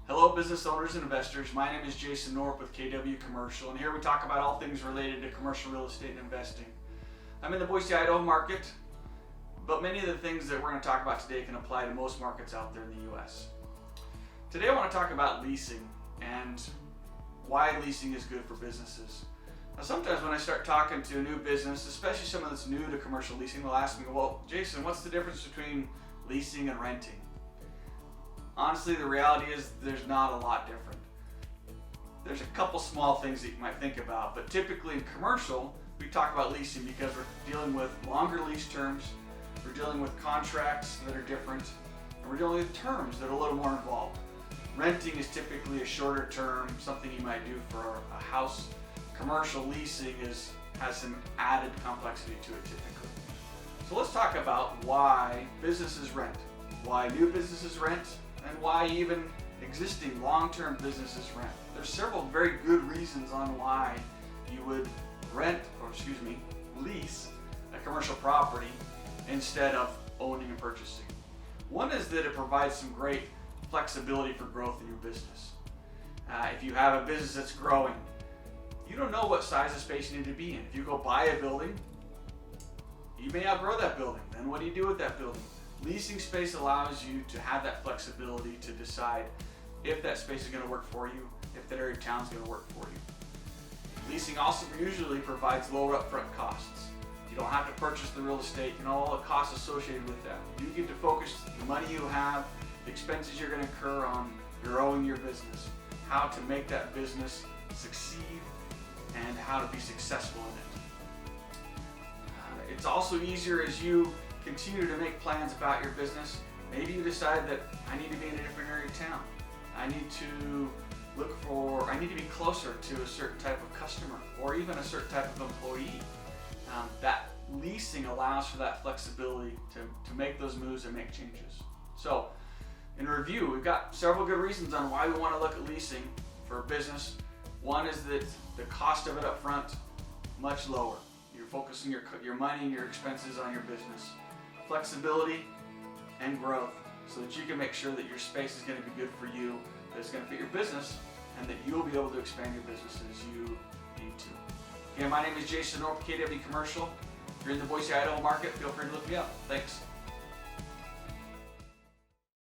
Hello business owners and investors, my name is Jason Norp with KW Commercial, and here we talk about all things related to commercial real estate and investing. I'm in the Boise, Idaho market, but many of the things that we're going to talk about today can apply to most markets out there in the U.S. Today I want to talk about leasing and why leasing is good for businesses. Now sometimes when I start talking to a new business, especially someone that's new to commercial leasing, they'll ask me, well Jason, what's the difference between leasing and renting? Honestly, the reality is there's not a lot different. There's a couple small things that you might think about, but typically in commercial, we talk about leasing because we're dealing with longer lease terms, we're dealing with contracts that are different, and we're dealing with terms that are a little more involved. Renting is typically a shorter term, something you might do for a house. Commercial leasing has some added complexity to it typically. So let's talk about why businesses rent, why new businesses rent, and why even existing long-term businesses rent. There's several very good reasons on why you would lease a commercial property instead of owning and purchasing. One is that it provides some great flexibility for growth in your business. If you have a business that's growing, you don't know what size of space you need to be in. If you go buy a building, you may outgrow that building. Then what do you do with that building? Leasing space allows you to have that flexibility to decide if that space is going to work for you, if that area of town is going to work for you. Leasing also usually provides lower upfront costs. You don't have to purchase the real estate, all the costs associated with that. You get to focus the money you have, the expenses you're going to incur on growing your business, how to make that business succeed, and how to be successful in it. It's also easier as you continue to make plans about your business. Maybe you decide that I need to be in a different area of town. I need to be closer to a certain type of customer or even a certain type of employee. That leasing allows for that flexibility to make those moves and make changes. So in review, we've got several good reasons on why we want to look at leasing for a business. One is that the cost of it up front, much lower. You're focusing your money and your expenses on your business. Flexibility and growth so that you can make sure that your space is going to be good for you, that it's going to fit your business, and that you'll be able to expand your business as you need to. Again, my name is Jason Norp, KW Commercial. If you're in the Boise, Idaho market, feel free to look me up. Thanks.